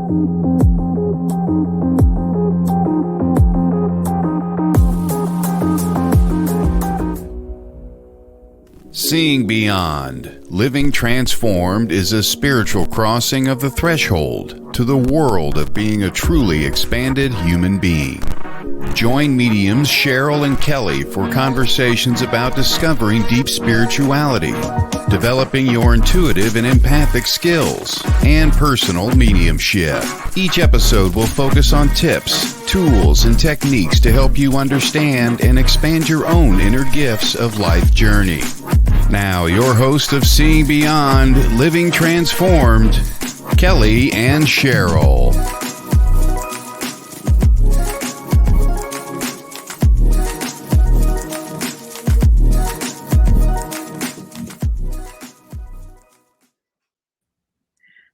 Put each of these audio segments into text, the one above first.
Seeing Beyond, Living Transformed is a spiritual crossing of the threshold to the world of being a truly expanded human being. Join mediums Cheryl and Kelley for conversations about discovering deep spirituality, developing your intuitive and empathic skills, and personal mediumship. Each episode will focus on tips, tools, and techniques to help you understand and expand your own inner gifts of life journey. Now, your host of Seeing Beyond, Living Transformed, Kelley and Cheryl.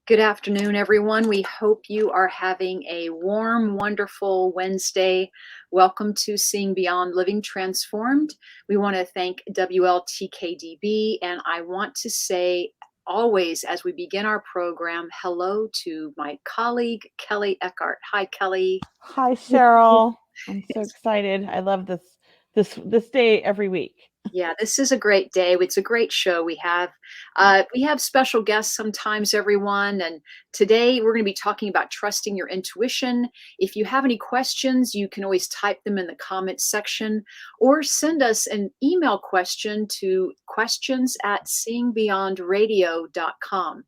Good afternoon, everyone. We hope you are having a warm, wonderful Wednesday. Welcome to Seeing Beyond, Living Transformed. We want to thank WLTKDB, and I want to say always as we begin our program, hello to my colleague, Kelley Eckhart. Hi, Kelley. Hi, Cheryl. I'm so excited. I love this day every week. Yeah, this is a great day. It's a great show we have. We have special guests sometimes, everyone. And today we're going to be talking about trusting your intuition. If you have any questions, you can always type them in the comments section or send us an email question to questions@seeingbeyondradio.com.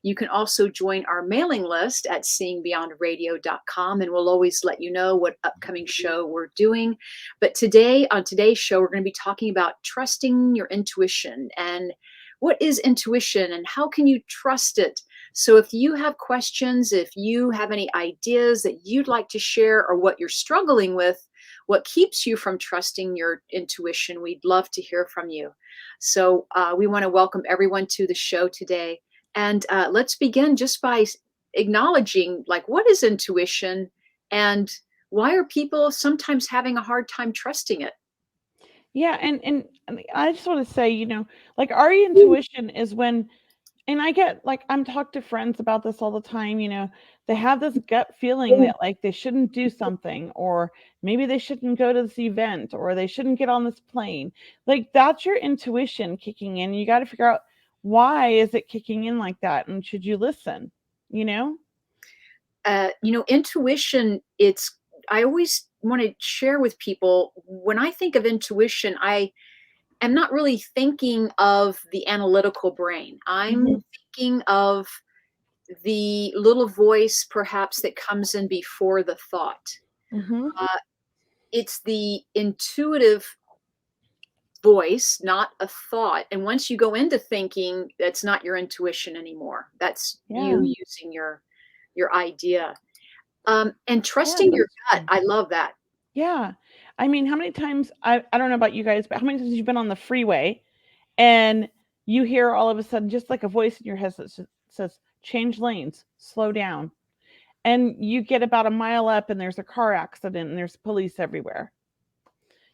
You can also join our mailing list at seeingbeyondradio.com, and we'll always let you know what upcoming show we're doing. But today, on today's show, we're going to be talking about trusting your intuition. And what is intuition and how can you trust it? So if you have questions, if you have any ideas that you'd like to share or what you're struggling with, what keeps you from trusting your intuition, we'd love to hear from you. So we want to welcome everyone to the show today. And let's begin just by acknowledging, like, what is intuition and why are people sometimes having a hard time trusting it? Yeah, and I just want to say, like our intuition is when, and I get like, I'm talking to friends about this all the time, they have this gut feeling that like they shouldn't do something, or maybe they shouldn't go to this event, or they shouldn't get on this plane. Like that's your intuition kicking in. You got to figure out, why is it kicking in like that? And should you listen? Intuition, I always want to share with people, when I think of intuition, I am not really thinking of the analytical brain. I'm thinking of the little voice perhaps that comes in before the thought. It's the intuitive voice, not a thought. And once you go into thinking, that's not your intuition anymore. That's you using your idea. And trusting your gut. I love that. Yeah. I mean, how many times, I don't know about you guys, but how many times you've been on the freeway and you hear all of a sudden just like a voice in your head that says, change lanes, slow down. And you get about a mile up and there's a car accident and there's police everywhere.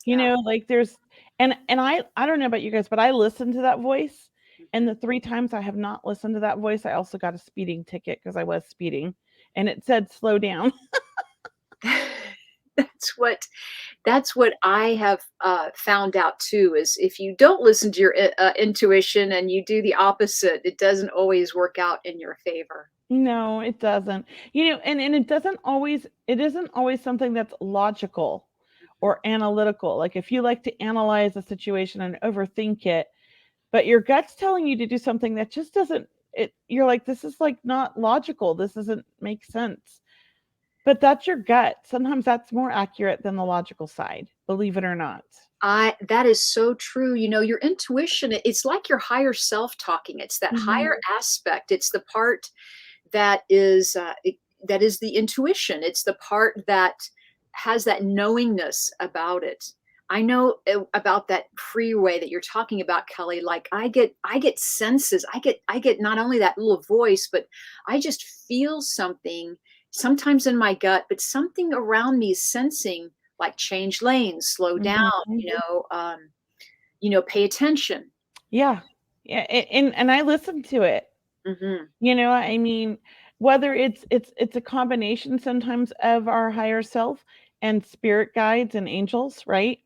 Like there's, and I don't know about you guys, but I listened to that voice, and the 3 times I have not listened to that voice, I also got a speeding ticket because I was speeding, and it said slow down. That's what I have found out too, is if you don't listen to your intuition and you do the opposite, it doesn't always work out in your favor. No, it doesn't. And it isn't always something that's logical or analytical. Like if you like to analyze a situation and overthink it, but your gut's telling you to do something that just doesn't, you're like, this is like not logical. This doesn't make sense. But that's your gut. Sometimes that's more accurate than the logical side, believe it or not. That is so true. Your intuition, it's like your higher self talking. It's that higher aspect. It's the part that is the intuition. It's the part that has that knowingness about it. I know about that freeway that you're talking about, Kelley. Like I get senses. I get not only that little voice, but I just feel something sometimes in my gut, but something around me is sensing, like change lanes, slow down, pay attention. Yeah. Yeah. And I listen to it. I mean, whether it's a combination sometimes of our higher self and spirit guides and angels, right?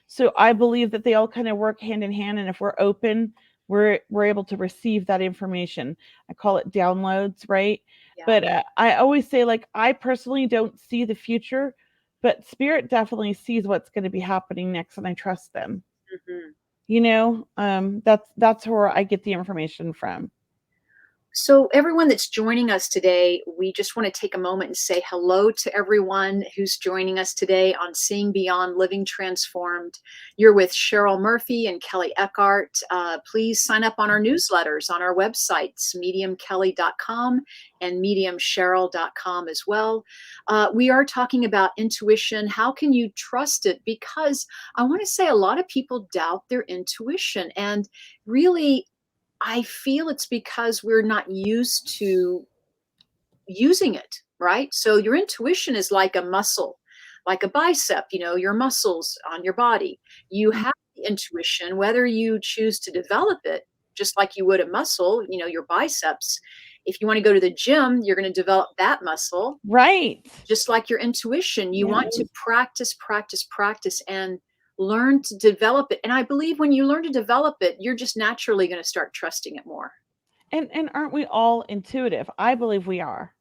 So I believe that they all kind of work hand in hand, and if we're open, we're able to receive that information. I call it downloads, right? Yeah. But I always say, like, I personally don't see the future, but spirit definitely sees what's going to be happening next, and I trust them. Mm-hmm. That's where I get the information from. So, everyone that's joining us today, we just want to take a moment and say hello to everyone who's joining us today on Seeing Beyond Living Transformed. You're with Cheryl Murphy and Kelley Eckhart. Please sign up on our newsletters on our websites, mediumkelly.com and mediumcheryl.com as well. We are talking about intuition. How can you trust it? Because I want to say a lot of people doubt their intuition. And really, I feel it's because we're not used to using it, right? So your intuition is like a muscle, like a bicep, your muscles on your body. You have the intuition, whether you choose to develop it, just like you would a muscle, your biceps. If you want to go to the gym, you're going to develop that muscle. Right. Just like your intuition, you want to Yes. practice and learn to develop it. And I believe when you learn to develop it, you're just naturally going to start trusting it more. And aren't we all intuitive? I believe we are.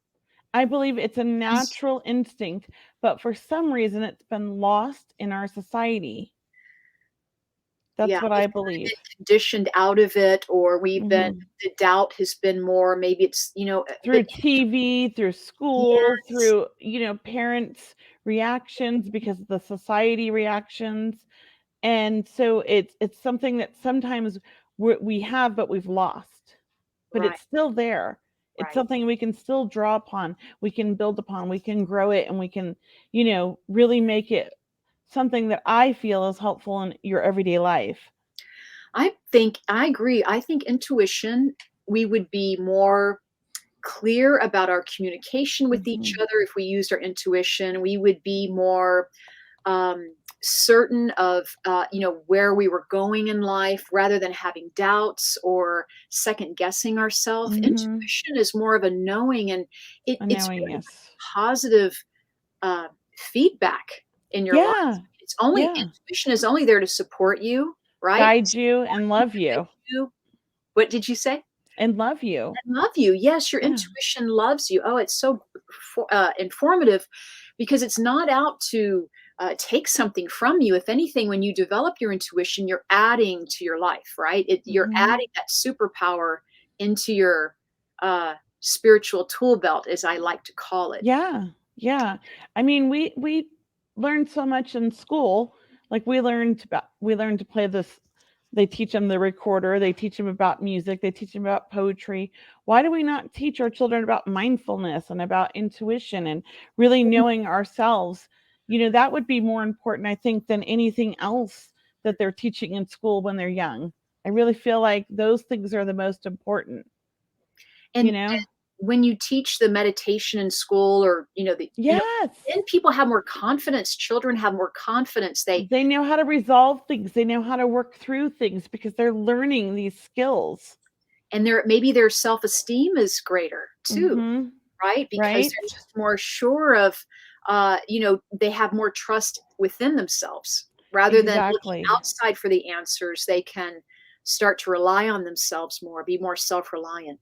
I believe it's a natural instinct, but for some reason it's been lost in our society. That's what I believe. Been conditioned out of it, or the doubt has been more, maybe it's, through TV, through school, through, parents' reactions because of the society reactions. And so it's something that sometimes we have, but we've lost. But Right. it's still there. It's Right. something we can still draw upon, we can build upon, we can grow it, and we can, really make it something that I feel is helpful in your everyday life. I agree. I think intuition, we would be more clear about our communication with each other if we used our intuition. We would be more certain of where we were going in life, rather than having doubts or second guessing ourselves. Intuition is more of a knowing, and it's really yes. positive feedback in your life. It's only intuition is only there to support you, right? Guide you and love you. What did you say? And love you. And love you. Yes, your intuition loves you. Oh, it's so informative, because it's not out to take something from you. If anything, when you develop your intuition, you're adding to your life, right? You're adding that superpower into your spiritual tool belt, as I like to call it. Yeah. Yeah. I mean, we learned so much in school. Like we learned to play this. They teach them the recorder. They teach them about music. They teach them about poetry. Why do we not teach our children about mindfulness and about intuition and really knowing ourselves? That would be more important, I think, than anything else that they're teaching in school when they're young. I really feel like those things are the most important. And when you teach the meditation in school, or then people have more confidence. Children have more confidence. They know how to resolve things. They know how to work through things because they're learning these skills. And maybe their self-esteem is greater too, right? Because they're just more sure of, they have more trust within themselves, rather than looking outside for the answers. They can start to rely on themselves more, be more self-reliant.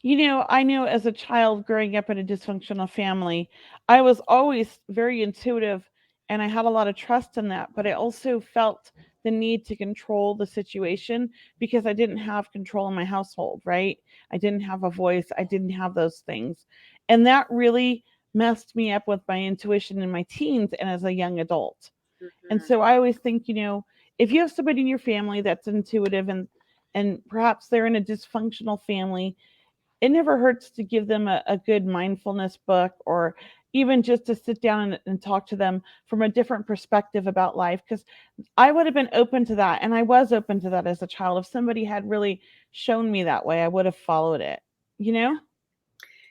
I know as a child growing up in a dysfunctional family, I was always very intuitive and I had a lot of trust in that, but I also felt the need to control the situation because I didn't have control in my household, right? I didn't have a voice. I didn't have those things. And that really messed me up with my intuition in my teens and as a young adult. And so I always think, if you have somebody in your family that's intuitive and perhaps they're in a dysfunctional family, it never hurts to give them a good mindfulness book, or even just to sit down and talk to them from a different perspective about life. Because I would have been open to that. And I was open to that as a child. If somebody had really shown me that way, I would have followed it,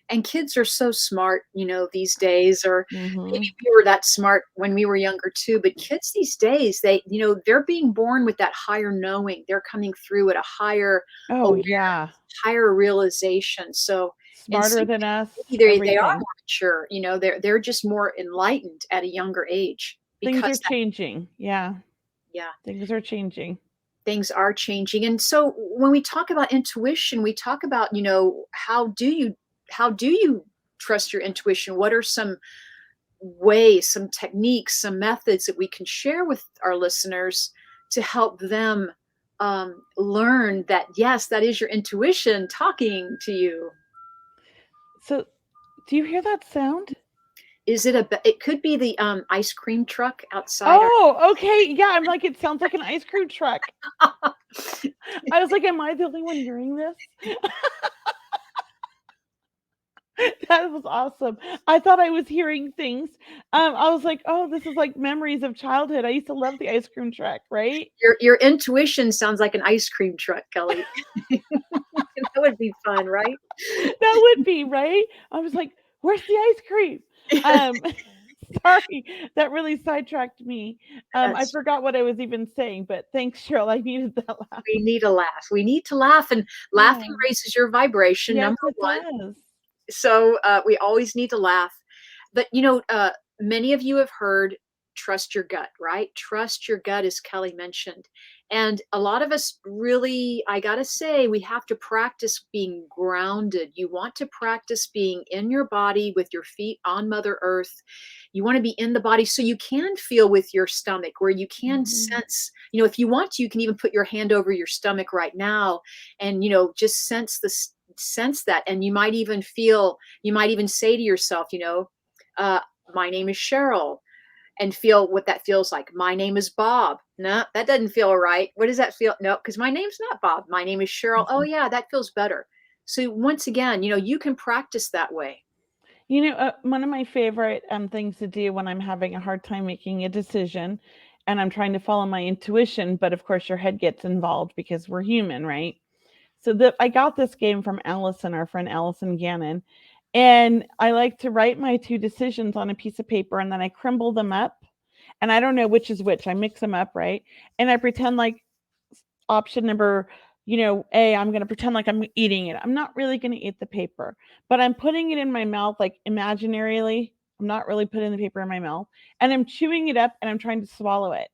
And kids are so smart, these days, or maybe we were that smart when we were younger too, but kids these days, they're being born with that higher knowing. They're coming through at a higher awareness, higher realization. So smarter than us, They are everything. more mature. They're just more enlightened at a younger age Things are because changing. Yeah. yeah, Things are changing. things are changing. And so when we talk about intuition, we talk about, how do you trust your intuition? What are some ways, some techniques, some methods that we can share with our listeners to help them learn that, yes, that is your intuition talking to you. So, do you hear that sound? It could be the ice cream truck outside Oh, okay. Yeah, I'm like, it sounds like an ice cream truck. I was like, am I the only one hearing this? That was awesome. I thought I was hearing things. I was like, oh, this is like memories of childhood. I used to love the ice cream truck, right? Your intuition sounds like an ice cream truck, Kelley. That would be fun, right? That would be, right? I was like, where's the ice cream? Um, sorry, that really sidetracked me. I That's forgot what I was even saying, but thanks, Cheryl. I needed that laugh. We need a laugh. We need to laugh, and laughing Yeah. raises your vibration, Yes, number it one. does. So we always need to laugh. But many of you have heard trust your gut, right? Trust your gut, as Kelley mentioned. And a lot of us really, I gotta say, we have to practice being grounded. You want to practice being in your body with your feet on Mother Earth. You want to be in the body so you can feel with your stomach, where you can sense, if you want to, you can even put your hand over your stomach right now and, just sense that. And you might even say to yourself, my name is Cheryl, and feel what that feels like. My name is Bob. No, that doesn't feel right. What does that feel? No, because my name's not Bob. My name is Cheryl. Oh, yeah, that feels better. So once again, you can practice that way. One of my favorite things to do when I'm having a hard time making a decision and I'm trying to follow my intuition, but of course your head gets involved because we're human, right? So I got this game from Allison, our friend Allison Gannon, and I like to write my two decisions on a piece of paper and then I crumble them up. And I don't know which is which. I mix them up, right? And I pretend like option number, A, I'm going to pretend like I'm eating it. I'm not really going to eat the paper, but I'm putting it in my mouth like imaginarily. I'm not really putting the paper in my mouth, and I'm chewing it up and I'm trying to swallow it.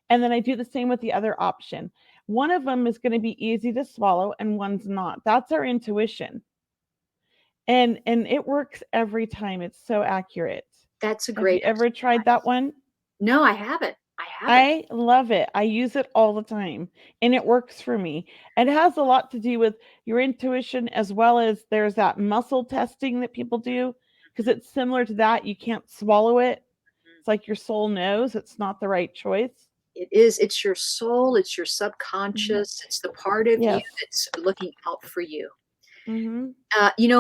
And then I do the same with the other option. One of them is going to be easy to swallow and one's not. That's our intuition. And it works every time. It's so accurate. That's a Have you great ever tried that one? No, I haven't. I love it. I use it all the time and it works for me. It has a lot to do with your intuition, as well as there's that muscle testing that people do, because it's similar to that. You can't swallow it. It's like your soul knows it's not the right choice. It is. It's your soul. It's your subconscious. It's the part of you Yes. that's looking out for you. Mm-hmm.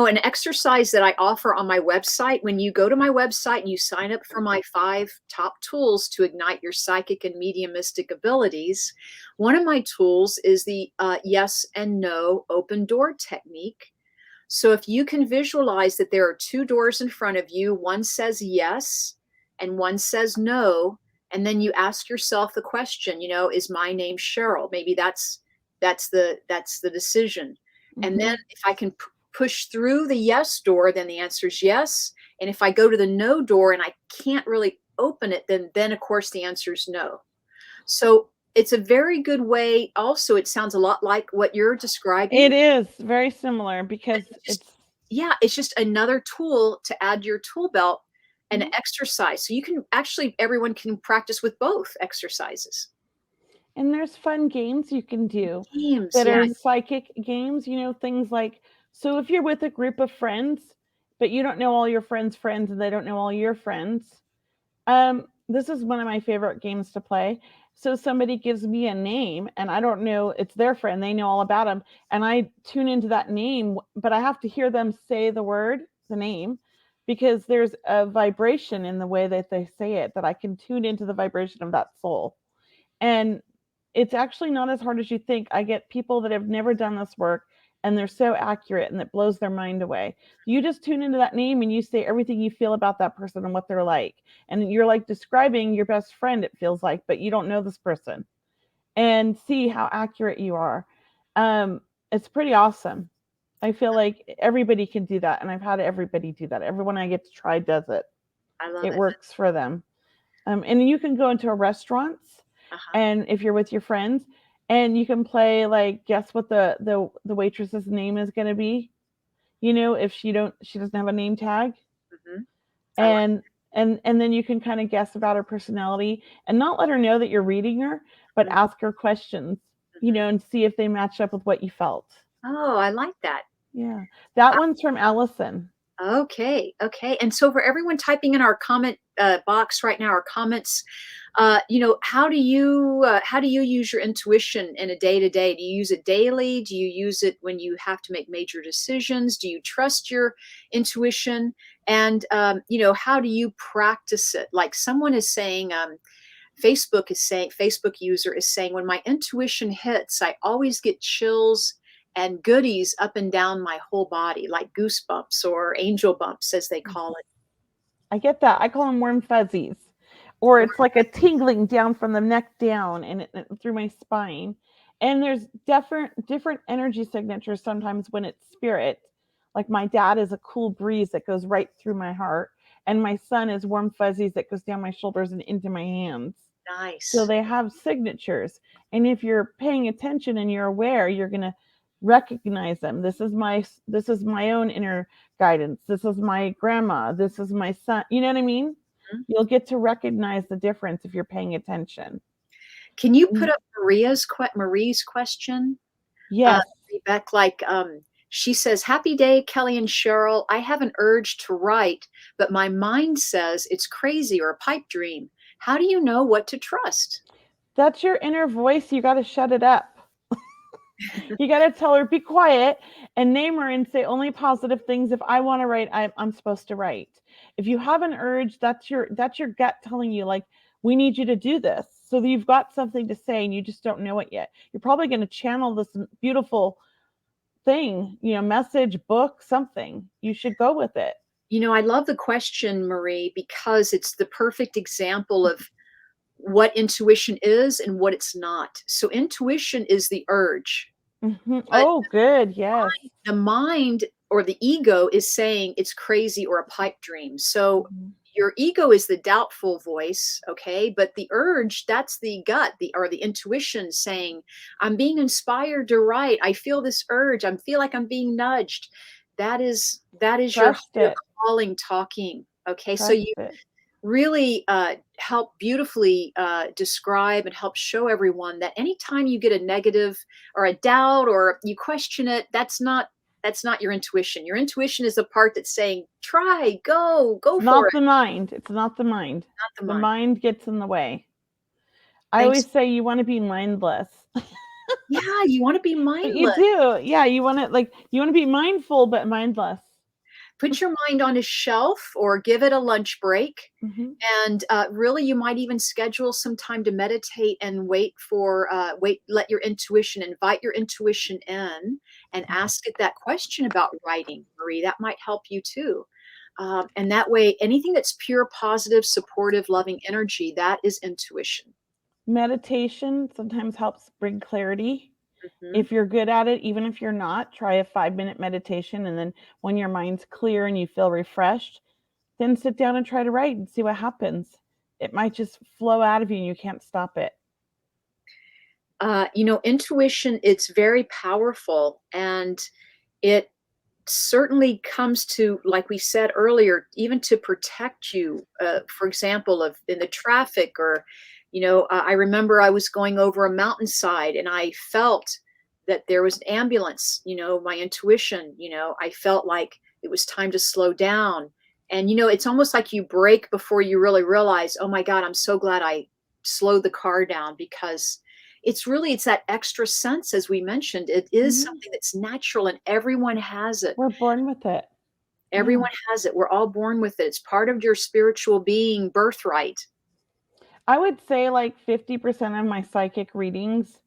An exercise that I offer on my website, when you go to my website and you sign up for my 5 top tools to ignite your psychic and mediumistic abilities, one of my tools is the yes and no open door technique. So if you can visualize that there are 2 doors in front of you, one says yes and one says no, and then you ask yourself the question, is my name Cheryl? Maybe that's the decision. And then if I can push through the yes door, then the answer is yes. And if I go to the no door and I can't really open it, then of course the answer is no. So it's a very good way. Also, it sounds a lot like what you're describing. It is very similar because it's just another tool to add to your tool belt and exercise. So you can everyone can practice with both exercises. And there's fun games you can do Games, that yeah. are psychic games, things like, so if you're with a group of friends, but you don't know all your friends' friends and they don't know all your friends, this is one of my favorite games to play. So somebody gives me a name and I don't know, it's their friend, they know all about them, and I tune into that name, but I have to hear them say the name, because there's a vibration in the way that they say it that I can tune into the vibration of that soul. And it's actually not as hard as you think. I get people that have never done this work and they're so accurate and it blows their mind away. You just tune into that name and you say everything you feel about that person and what they're like. And you're like describing your best friend, it feels like, but you don't know this person, and see how accurate you are. It's pretty awesome. I feel like everybody can do that, and I've had everybody do that. Everyone I get to try does it. I love It it. works for them. And you can go into a restaurant, Uh-huh. and if you're with your friends, and you can play like guess what the waitress's name is going to be. If she doesn't have a name tag, Hmm. I like. and and then you can kind of guess about her personality and not let her know that you're reading her, but Mhm. ask her questions, and see if they match up with what you felt. Oh, I like that. Yeah, that one's from Allison. Okay, okay. And so for everyone typing in our comment box right now, our comments, how do you use your intuition in a day to day? Do you use it daily? Do you use it when you have to make major decisions? Do you trust your intuition? And how do you practice it? Like someone is saying, Facebook user is saying, when my intuition hits, I always get chills and goodies up and down my whole body, like goosebumps or angel bumps, as they call it. I get that. I call them warm fuzzies, or it's like a tingling down from the neck down and through my spine. And there's different energy signatures sometimes when it's spirit. Like my dad is a cool breeze that goes right through my heart, and my son is warm fuzzies that goes down my shoulders and into my hands. So Nice. they have signatures. And if you're paying attention and you're aware, you're going to recognize them. This is my own inner guidance. This is my grandma. This is my son. You know what I mean? Mhm. You'll get to recognize the difference if you're paying attention. Can you put Mm, up Marie's question? Uh, yes, Beck, she says, "Happy day, Kelly and Cheryl. I have an urge to write, but my mind says it's crazy or a pipe dream. How do you know what to trust?" that's your inner voice. You got to shut it up. You got to tell her, be quiet, and name her and say only positive things. If I want to write, I'm supposed to write. If you have an urge, that's your gut telling you, like, we need you to do this. So that you've got something to say and you just don't know it yet. You're probably going to channel this beautiful thing, message, book, something. You should go with it. I love the question, Marie, because it's the perfect example of what intuition is and what it's not. So, intuition is the urge, but Oh, good. Yes. the mind or the ego is saying it's crazy or a pipe dream. So, Mhm. your ego is the doubtful voice, okay? But the urge, that's the gut, the intuition saying, I'm being inspired to write. I feel this urge. I feel like I'm being nudged. That is your Trust it. calling talking. Okay. So Trust you it. really help beautifully describe and help show everyone that anytime you get a negative or a doubt or you question it, that's not your intuition. Your intuition is the part that's saying, try, go It's for not it, the mind. It's not the mind. not the The mind. mind gets in the way. I Thanks. always say you want to be mindless. Yeah, you want to be But you mindless. do. Yeah, you want to be mindful but mindless. Put your mind on a shelf or give it a lunch break. Hmm. And really, you might even schedule some time to meditate and let your intuition, invite your intuition in and ask it that question about writing, Marie. That might help you too. And that way, anything that's pure, positive, supportive, loving energy, that is intuition. Meditation sometimes helps bring clarity. Mhm. If you're good at it, even if you're not, try a 5-minute meditation. And then when your mind's clear and you feel refreshed, then sit down and try to write and see what happens. It might just flow out of you and you can't stop it. Intuition, it's very powerful and it certainly comes to, like we said earlier, even to protect you, for example, of in the traffic or, I remember I was going over a mountainside and I felt that there was an ambulance, my intuition, I felt like it was time to slow down. And, it's almost like you break before you really realize, oh my God, I'm so glad I slowed the car down because it's that extra sense, as we mentioned. It is Hmm. something that's natural and everyone has it. We're born with it. Yeah. Everyone has it. We're all born with it. It's part of your spiritual being birthright. I would say like 50% of my psychic readings,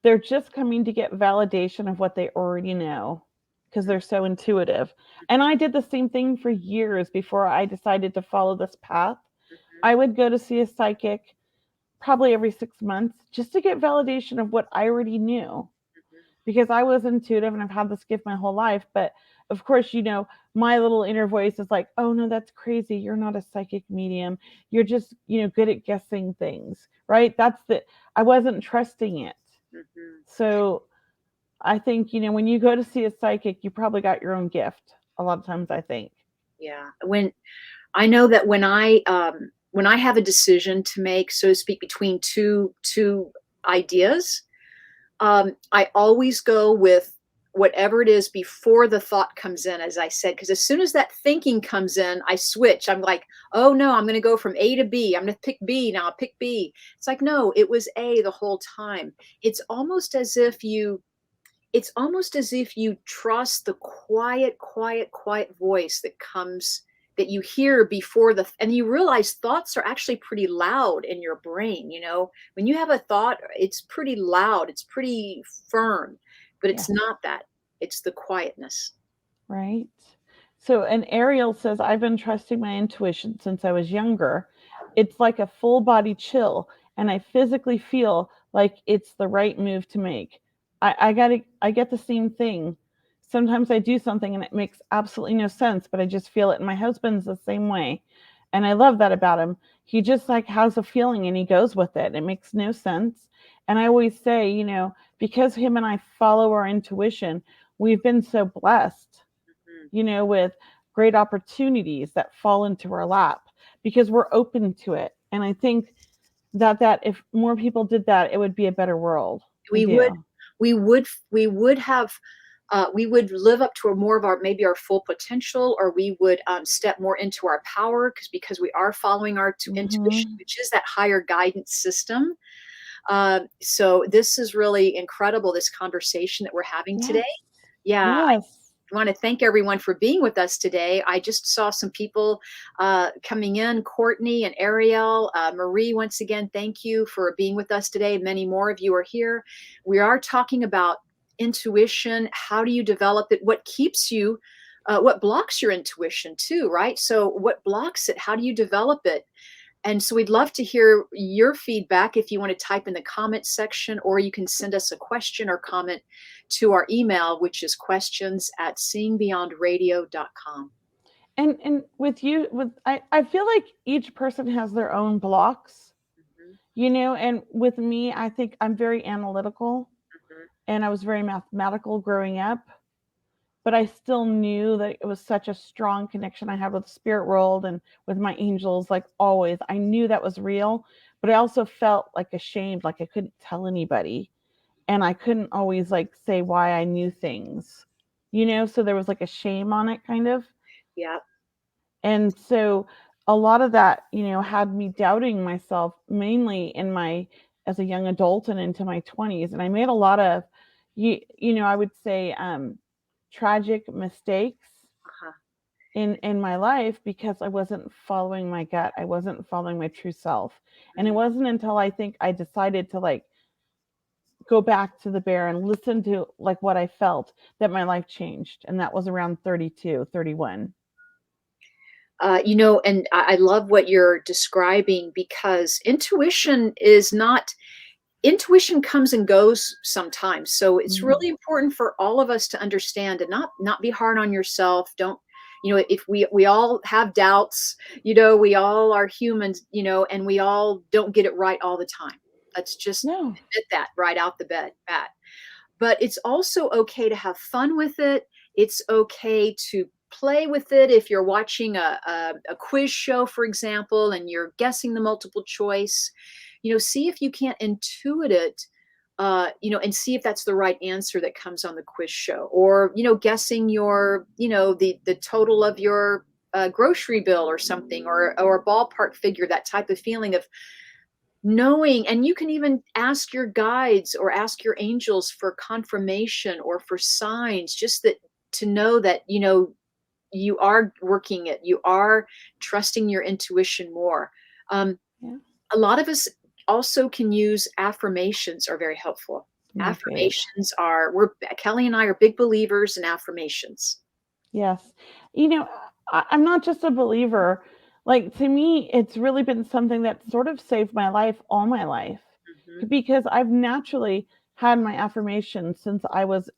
they're just coming to get validation of what they already know because they're so intuitive. And I did the same thing for years before I decided to follow this path. Mhm. I would go to see a psychic probably every 6 months just to get validation of what I already knew. because I was intuitive and I've had this gift my whole life. But of course, my little inner voice is like, oh no, that's crazy. You're not a psychic medium. You're just, good at guessing things, right? I wasn't trusting it. Mm-hmm. So I think, when you go to see a psychic, you probably got your own gift a lot of times, I think. Yeah. I know that when I have a decision to make, so to speak, between two ideas, I always go with whatever it is before the thought comes in, as I said, because as soon as that thinking comes in, I switch. I'm like, oh no, I'm going to go from A to B. I'm going to pick B now. I'll pick B. It's like, no, it was A the whole time. It's almost as if you trust the quiet voice that you hear before and you realize thoughts are actually pretty loud in your brain. When you have a thought, it's pretty loud, it's pretty firm, but it's not that. It's the quietness. Right. So, and Ariel says, I've been trusting my intuition since I was younger. It's like a full body chill, and I physically feel like it's the right move to make. I get the same thing. Sometimes I do something and it makes absolutely no sense, but I just feel it. And my husband's the same way. And I love that about him. He just like has a feeling and he goes with it. It makes no sense. And I always say, because him and I follow our intuition, we've been so blessed, with great opportunities that fall into our lap because we're open to it. And I think that if more people did that, it would be a better world. We would live up to more of maybe our full potential, or we would step more into our power because we are following our intuition, which is that higher guidance system. So this is really incredible, this conversation that we're having today. Yeah. Yes. I want to thank everyone for being with us today. I just saw some people coming in, Courtney and Ariel. Marie, once again, thank you for being with us today. Many more of you are here. We are talking about intuition. How do you develop it? What keeps you, what blocks your intuition too, right? So what blocks it? How do you develop it? And so we'd love to hear your feedback if you want to type in the comments section, or you can send us a question or comment to our email, which is questions@seeingbeyondradio.com. And with you, I feel like each person has their own blocks, and with me, I think I'm very analytical and I was very mathematical growing up, but I still knew that it was such a strong connection I had with the spirit world and with my angels. Like always, I knew that was real, but I also felt like ashamed, like I couldn't tell anybody. And I couldn't always like say why I knew things, so there was like a shame on it kind of. Yeah. And so a lot of that, had me doubting myself mainly as a young adult and into my 20s. And I made a lot of, I would say, tragic mistakes in my life because I wasn't following my gut. I wasn't following my true self. And it wasn't until I think I decided to like go back to the bear and listen to like what I felt that my life changed. And that was around 32, 31. And I love what you're describing, because intuition comes and goes sometimes. So it's really important for all of us to understand and not be hard on yourself. Don't, if we all have doubts, we all are humans, and we all don't get it right all the time. Let's just admit that right out the bat. But it's also okay to have fun with it. It's okay to play with it. If you're watching a quiz show, for example, and you're guessing the multiple choice, see if you can't intuit it, and see if that's the right answer that comes on the quiz show, or, guessing your, the total of your grocery bill or something, or a ballpark figure, that type of feeling of knowing. And you can even ask your guides or ask your angels for confirmation or for signs, just that to know that, you are working it, you are trusting your intuition more. A lot of us also can use affirmations, are very helpful. Affirmations Kelley and I are big believers in affirmations. Yes. I'm not just a believer. Like, to me, it's really been something that sort of saved my life all my life, because I've naturally had my affirmations since I was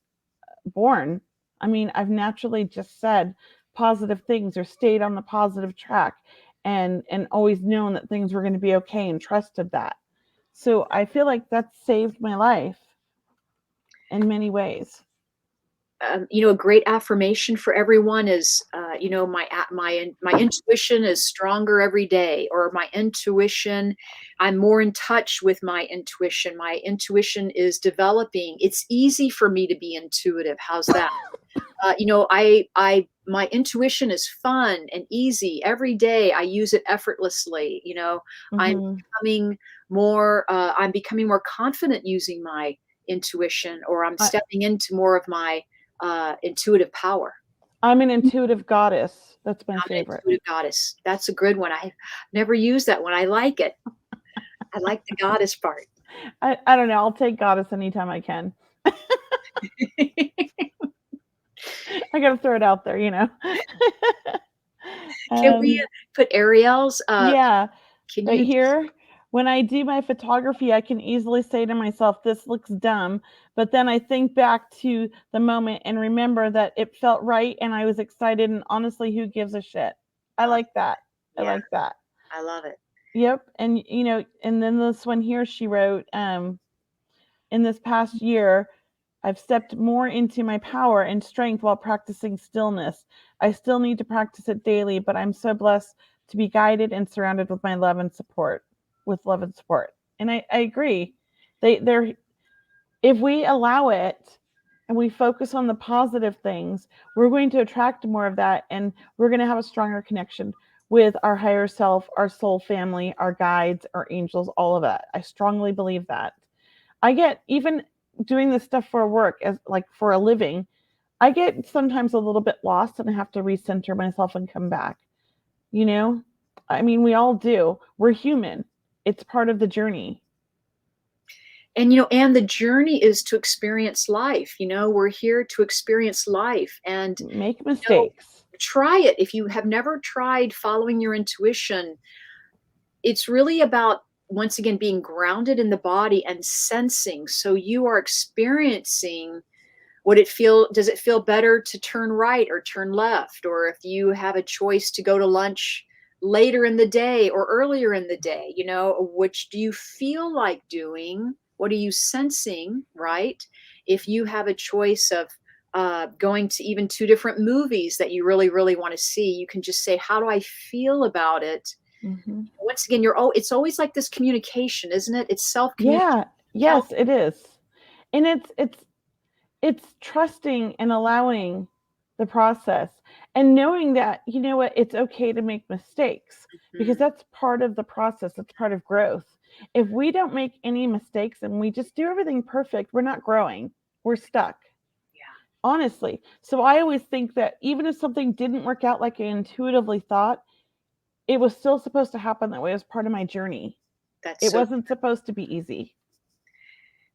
born. I mean, I've naturally just said positive things or stayed on the positive track and always known that things were going to be okay and trusted that. So I feel like that saved my life in many ways. A great affirmation for everyone is, my intuition is stronger every day, or my intuition, I'm more in touch with my intuition. My intuition is developing. It's easy for me to be intuitive. How's that? My intuition is fun and easy every day. I use it effortlessly. I'm Mm-hmm. I'm becoming more confident using my intuition, or I'm I, stepping into more of my intuitive power. I'm an intuitive goddess. That's my I'm an favorite. intuitive goddess. That's a good one. I've never used that one. I like it. I like the goddess part. I don't know. I'll take goddess anytime I can. I got to throw it out there, Can we um, put Ariel's? yeah, Can right you? here. When I do my photography, I can easily say to myself, this looks dumb. But then I think back to the moment and remember that it felt right and I was excited. And honestly, who gives a shit? I like that. I Yeah, like that. I love it. Yep. And, and then this one here, she wrote, in this past year, I've stepped more into my power and strength while practicing stillness. I still need to practice it daily, but I'm so blessed to be guided and surrounded with love and support. And I agree. They're if we allow it and we focus on the positive things, we're going to attract more of that, and we're going to have a stronger connection with our higher self, our soul family, our guides, our angels, all of that. I strongly believe that. I get, even doing this stuff for work, as like for a living, I get sometimes a little bit lost and I have to recenter myself and come back. You know, I mean, we all do. We're human. It's part of the journey. And the journey is to experience life. We're here to experience life, and Make mistakes. try it. If you have never tried following your intuition, it's really about, once again, being grounded in the body and sensing. So you are experiencing does it feel better to turn right or turn left? Or if you have a choice to go to lunch later in the day or earlier in the day, which do you feel like doing? What are you sensing, right? If you have a choice of going to even two different movies that you really, really want to see, you can just say, how do I feel about it? Mm-hmm. Once again, it's always like this communication, isn't it? It's self-communication. Yeah. Yes, it is. And it's trusting and allowing the process and knowing that, you know what, it's okay to make mistakes, because that's part of the process. It's part of growth. If we don't make any mistakes and we just do everything perfect, we're not growing. We're stuck. Yeah. Honestly. So I always think that even if something didn't work out like I intuitively thought, it was still supposed to happen that way as part of my journey. It wasn't supposed to be easy.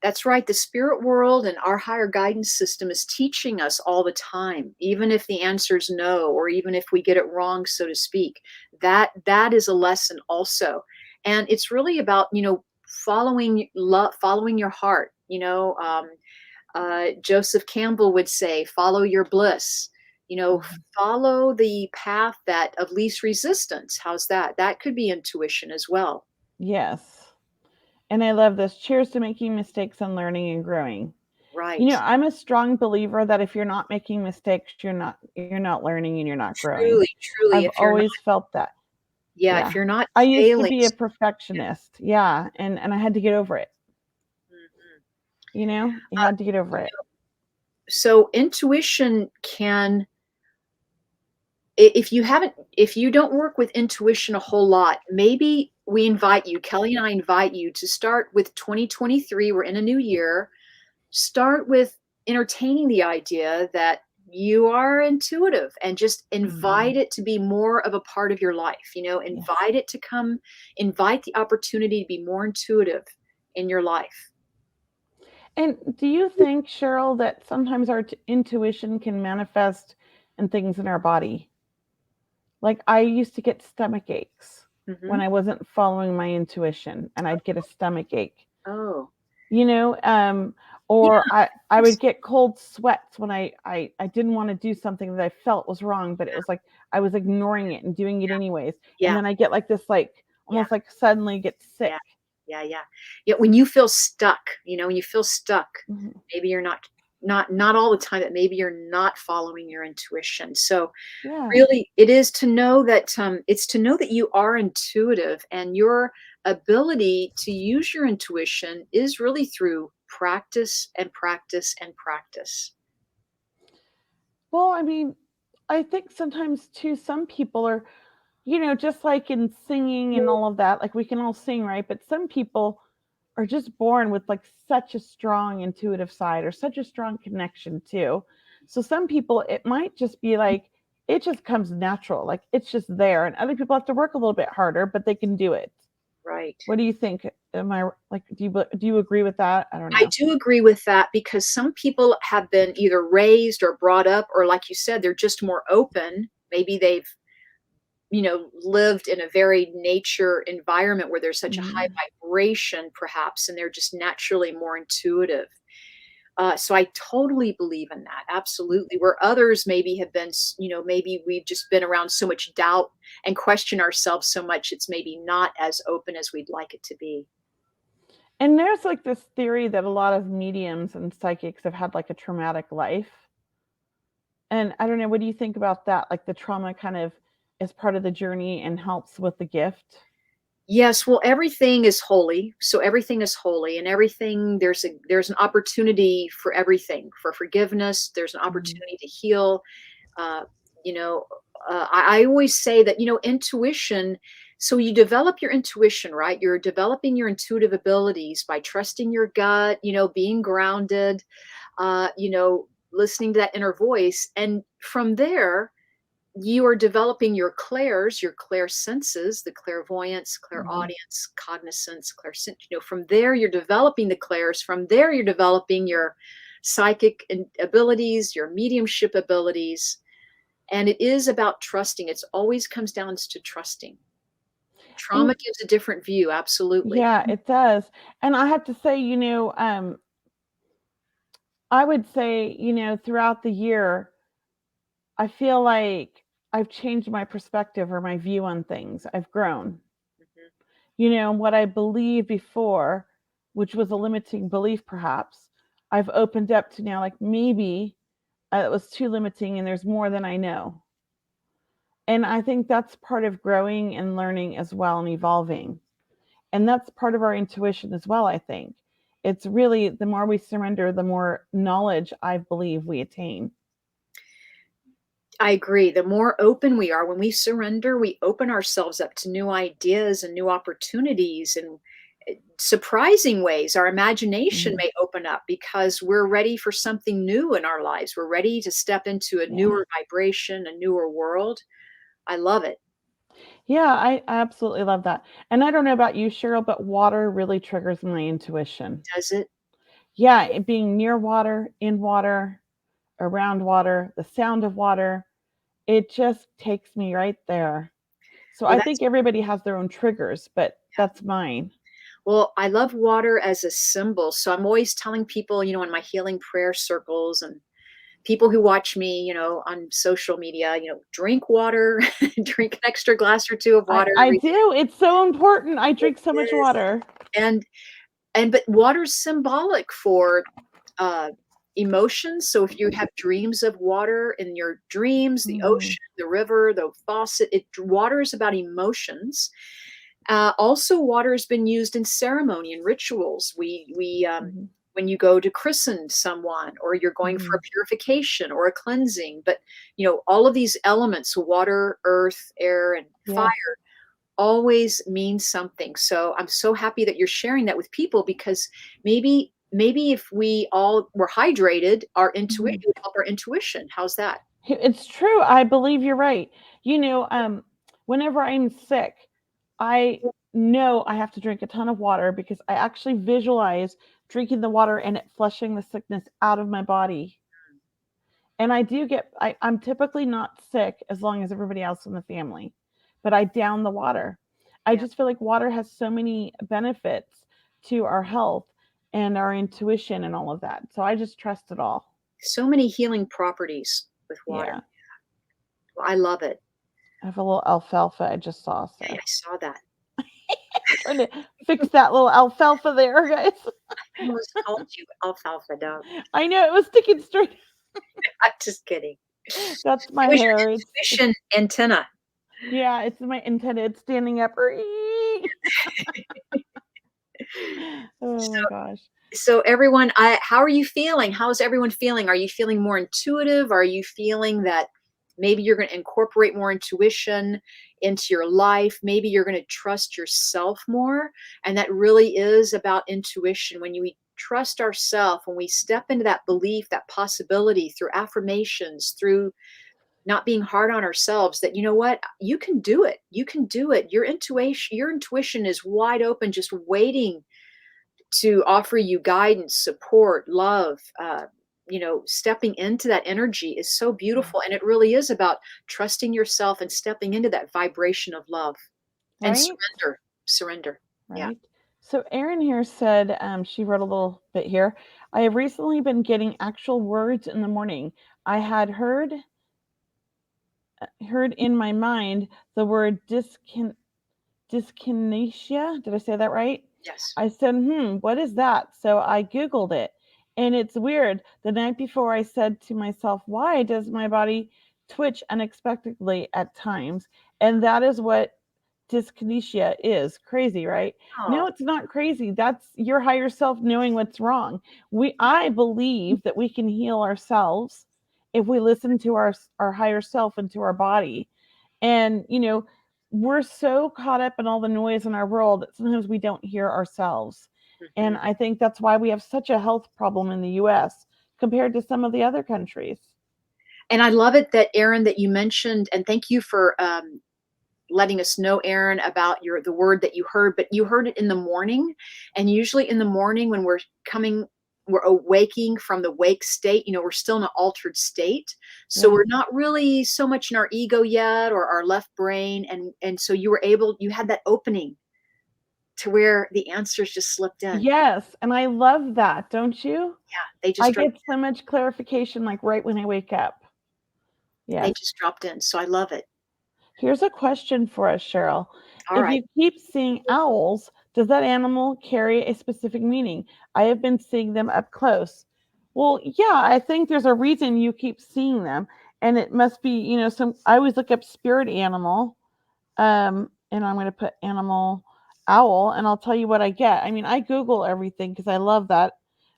That's right. The spirit world and our higher guidance system is teaching us all the time, even if the answer is no, or even if we get it wrong, so to speak. That is a lesson also. And it's really about, following your heart. Joseph Campbell would say, follow your bliss. Follow the path of least resistance. How's that? That could be intuition as well. Yes. And I love this. Cheers to making mistakes and learning and growing. Right. I'm a strong believer that if you're not making mistakes, you're not learning and you're not growing. Truly, truly. I've If you're not, always felt that. yeah, Yeah. if you're not I used to failing. be a perfectionist. Yeah. And I had to get over it. Mhm. You had to get over it. So intuition can, if you don't work with intuition a whole lot, maybe Kelley and I invite you to start with 2023. We're in a new year. Start with entertaining the idea that you are intuitive, and just invite it to be more of a part of your life. Invite it to come, invite the opportunity to be more intuitive in your life. And do you think, Cheryl, that sometimes our intuition can manifest in things in our body? Like I used to get stomach aches when I wasn't following my intuition, and I'd get a stomach ache. Oh. Or I would get cold sweats when I didn't want to do something that I felt was wrong, but it was like I was ignoring it and doing it anyways. And Yeah. then I get like this, like almost like suddenly get sick. Yeah. When you feel stuck, when you feel stuck, Mhm. maybe you're not all the time, but maybe you're not following your intuition. So Yeah. really, it is to know that it's to know that you are intuitive, and your ability to use your intuition is really through practice and practice and practice. Well, I mean, I think sometimes too, some people are, just like in singing and all of that, like we can all sing, right? But some people are just born with like such a strong intuitive side or such a strong connection too. So some people, it might just be like, it just comes natural, like it's just there. And other people have to work a little bit harder, but they can do it. Right. What do you think? Am I like, do you agree with that? I don't I know. do agree with that, because some people have been either raised or brought up, or like you said, they're just more open. Maybe they've, lived in a very nature environment where there's such a high Mhm. vibration, perhaps, and they're just naturally more intuitive. So I totally believe in that. Absolutely. Where others maybe have been, maybe we've just been around so much doubt and question ourselves so much, it's maybe not as open as we'd like it to be. And there's like this theory that a lot of mediums and psychics have had like a traumatic life. And I don't know, what do you think about that? Like the trauma kind of is part of the journey and helps with the gift? Yes, well, everything is holy. So everything is holy, and everything, there's an opportunity for everything, for forgiveness. There's an Mhm. opportunity to heal. Uh, I always say that, intuition. So you develop your intuition, right? You're developing your intuitive abilities by trusting your gut, being grounded, listening to that inner voice, and from there you are developing your clairs, your clair senses, the clairvoyance, Mhm. clairaudience, cognizance, clairsent. From there, you're developing the clairs. From there, you're developing your psychic abilities, your mediumship abilities. And it is about trusting. It's always comes down to trusting. And Trauma gives a different view. Absolutely. yeah, it does. And I have to say, I would say, throughout the year, I feel like I've changed my perspective or my view on things. I've grown. Mhm. What I believed before, which was a limiting belief perhaps, I've opened up to now, like maybe it was too limiting and there's more than I know. And I think that's part of growing and learning as well and evolving. And that's part of our intuition as well, I think. It's really the more we surrender, the more knowledge I believe we attain. I agree. The more open we are, when we surrender, we open ourselves up to new ideas and new opportunities and surprising ways. Our imagination Mhm. may open up because we're ready for something new in our lives. We're ready to step into a Yeah. newer vibration, a newer world. I love it. Yeah, I absolutely love that. And I don't know about you, Cheryl, but water really triggers my intuition. Does it? Yeah, it being near water, in water, around water, the sound of water, it just takes me right there. So Well, I that's think everybody has their own triggers, but that's mine. well, I love water as a symbol. So I'm always telling people, in my healing prayer circles and people who watch me, on social media, drink water, drink an extra glass or two of I water I every do. It's so important. I day. drink so much Yes. water. And but water's symbolic for uh, emotions. So if you have dreams of water in your dreams, the Mhm. ocean, the river, the faucet, water is about emotions. Also, water has been used in ceremony and rituals. Mhm. When you go to christen someone, or you're going for a Mhm. purification or a cleansing, but all of these elements, water, earth, air, and fire, Yes. always means something. So I'm so happy that you're sharing that with people, because maybe if we all were hydrated, our intuition Mhm. would help our intuition. How's that? It's true. I believe you're right. Whenever I'm sick, I know I have to drink a ton of water because I actually visualize drinking the water and it flushing the sickness out of my body. And I'm typically not sick as long as everybody else in the family, but I down the water. I Yeah. just feel like water has so many benefits to our health. and our intuition and all of that. So I just trust it all. So many healing properties with water. Yeah. Well, I love it. I have a little alfalfa I just saw. So I saw that. trying to fix that little alfalfa there, guys. I almost called you alfalfa dog. I know, it was sticking straight. I'm just kidding. That's my It was hair. your intuition antenna. Yeah, it's my antenna. It's standing up. Oh my gosh. So everyone, how are you feeling? How is everyone feeling? Are you feeling more intuitive? Are you feeling that maybe you're going to incorporate more intuition into your life? Maybe you're going to trust yourself more. And that really is about intuition. When we trust ourselves, when we step into that belief, that possibility through affirmations, through not being hard on ourselves, that, you know what, you can do it. You can do it. Your intuition is wide open, just waiting to offer you guidance, support, love. Stepping into that energy is so beautiful. And it really is about trusting yourself and stepping into that vibration of love and Right? surrender. Right. Yeah. So Erin here said, she wrote a little bit here. I have recently been getting actual words in the morning. I had heard in my mind the word dyskinesia. Did I say that right? Yes. I said, what is that? So I Googled it. And it's weird. The night before, I said to myself, why does my body twitch unexpectedly at times? And that is what dyskinesia is. Crazy, right? No, it's not crazy. That's your higher self knowing what's wrong. I believe that we can heal ourselves if we listen to our higher self and to our body. And, we're so caught up in all the noise in our world that sometimes we don't hear ourselves. And I think that's why we have such a health problem in the US compared to some of the other countries. And I love it that, Erin, that you mentioned, and thank you for letting us know, Erin, about the word that you heard, but you heard it in the morning. And usually in the morning when we're awaking from the wake state, we're still in an altered state. So we're not really so much in our ego yet, or our left brain. And so you had that opening to where the answers just slipped in. Yes. And I love that. Don't you? Yeah. I get so much clarification, like right when I wake up. Yeah. They just dropped in. So I love it. Here's a question for us, Cheryl. All right. You keep seeing owls, does that animal carry a specific meaning? I have been seeing them up close. Well, yeah, I think there's a reason you keep seeing them. And it must be, I always look up spirit animal. And I'm going to put animal owl, and I'll tell you what I get. I mean, I Google everything because I love that.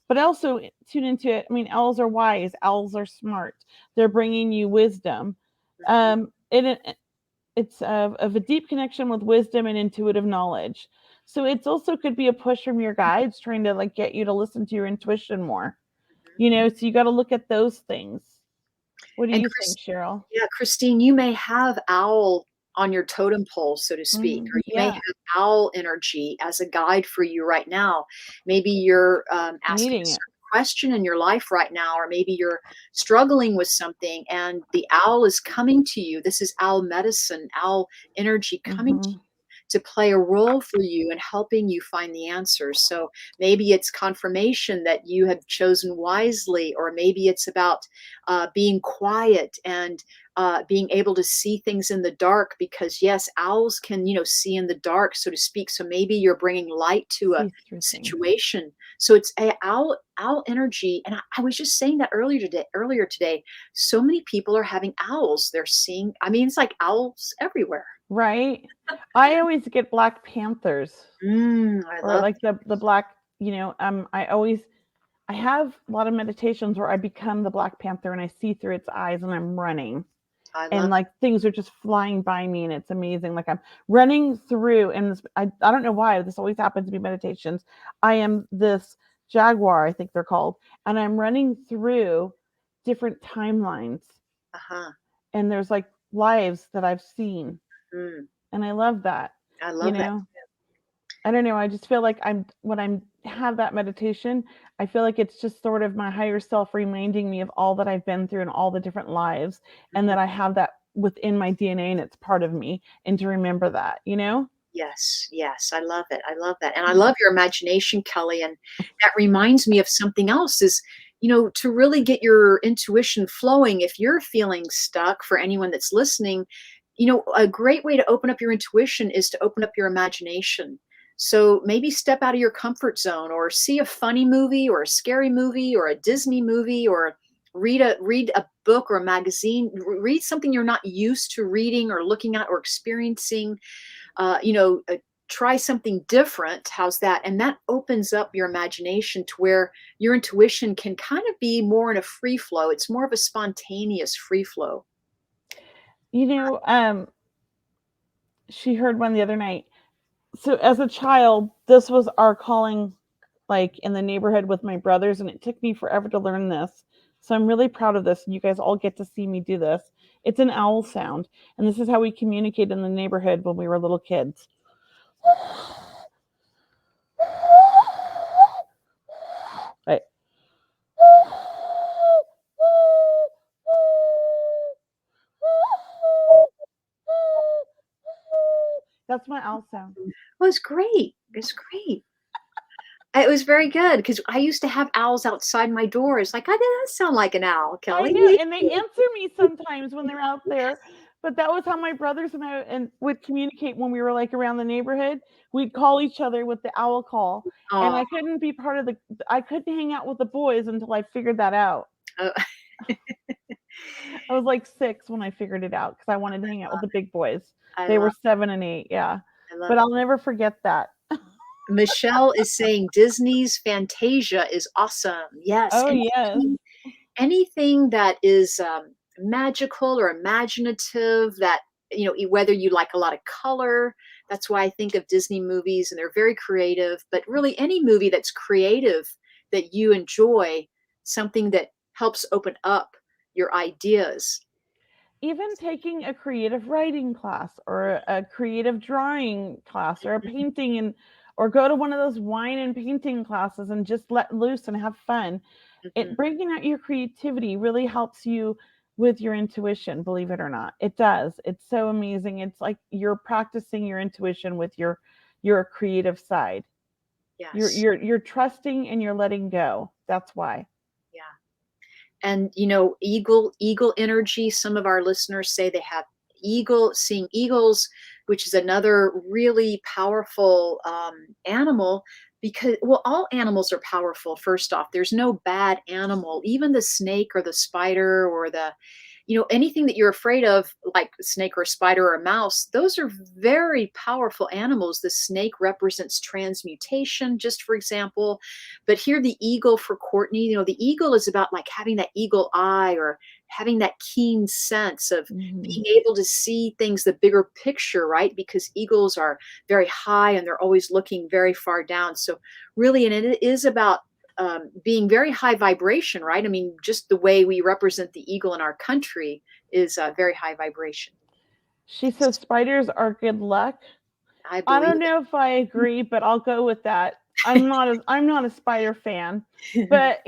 But I also tune into it. I mean, owls are wise. Owls are smart. They're bringing you wisdom. It's of a deep connection with wisdom and intuitive knowledge. So it's also could be a push from your guides trying to get you to listen to your intuition more. So you got to look at those things. What do you think, Cheryl? Yeah, Christine, you may have owl on your totem pole, so to speak, or you may have owl energy as a guide for you right now. Maybe you're asking a certain question in your life right now, or maybe you're struggling with something and the owl is coming to you. This is owl medicine, owl energy coming to you to play a role for you and helping you find the answers. So maybe it's confirmation that you have chosen wisely, or maybe it's about being quiet and being able to see things in the dark, because yes, owls can, see in the dark, so to speak. So maybe you're bringing light to a situation. So it's owl energy. And I was just saying that earlier today, so many people are having owls. They're seeing, it's like owls everywhere. Right. I always get Black Panthers. I love like the black, I have a lot of meditations where I become the Black Panther and I see through its eyes and I'm running. And things are just flying by me and it's amazing. Like I'm running through, and this, I don't know why this always happens to be meditations. I am this jaguar, I think they're called, and I'm running through different timelines. And there's lives that I've seen. And I love that. I love that. I don't know. I just feel like when I have that meditation, I feel like it's just sort of my higher self reminding me of all that I've been through and all the different lives, and that I have that within my DNA and it's part of me, and to remember that, Yes, yes, I love it. I love that. And I love your imagination, Kelley. And that reminds me of something else is, to really get your intuition flowing, if you're feeling stuck, for anyone that's listening, a great way to open up your intuition is to open up your imagination. So maybe step out of your comfort zone, or see a funny movie or a scary movie or a Disney movie, or read a book or a magazine. Read something you're not used to reading or looking at or experiencing. uh, you know, uh, Try something different. How's that? And that opens up your imagination to where your intuition can kind of be more in a free flow. It's more of a spontaneous free flow. She heard one the other night. So as a child, this was our calling, like in the neighborhood with my brothers, and it took me forever to learn this. So I'm really proud of this. You guys all get to see me do this. It's an owl sound, and this is how we communicate in the neighborhood when we were little kids. Right. That's my owl sound. Well, it's great. It's great. It was very good because I used to have owls outside my door. It's like, I did not sound like an owl, I Kelley. know, and they answer me sometimes when they're out there. But that was how my brothers and I would communicate when we were like around the neighborhood. We'd call each other with the owl call, and Oh, I couldn't be part of I couldn't hang out with the boys until I figured that out. oh, I was like 6 when I figured it out because I wanted to hang out with the big boys. I They were love, 7 and 8, yeah. I love But it. I'll never forget that. Michelle is saying Disney's Fantasia is awesome. Yes, Oh yes. anything that is magical or imaginative, that whether you like a lot of color. That's why I think of Disney movies, and they're very creative. But really, any movie that's creative, that you enjoy, something that helps open up your ideas. Even taking a creative writing class or a creative drawing class or a painting, or go to one of those wine and painting classes and just let loose and have fun. Mhm. It bringing out your creativity really helps you with your intuition, believe it or not. It does. It's so amazing. It's like you're practicing your intuition with your creative side. Yes. You're trusting and you're letting go. That's why. Yeah. And eagle energy. Some of our listeners say they have seeing eagles, which is another really powerful animal. Because, well, all animals are powerful. First off, there's no bad animal. Even the snake or the spider or anything that you're afraid of, like a snake or a spider or a mouse, those are very powerful animals. The snake represents transmutation, just for example. But here, the eagle for Courtney, the eagle is about like having that eagle eye, or having that keen sense of being able to see things, the bigger picture, right? Because eagles are very high and they're always looking very far down. So, really, and it is about being very high vibration, right? I mean, just the way we represent the eagle in our country is very high vibration. She says spiders are good luck. I I believe don't know if I agree, but I'll go with that. I'm not a spider fan, but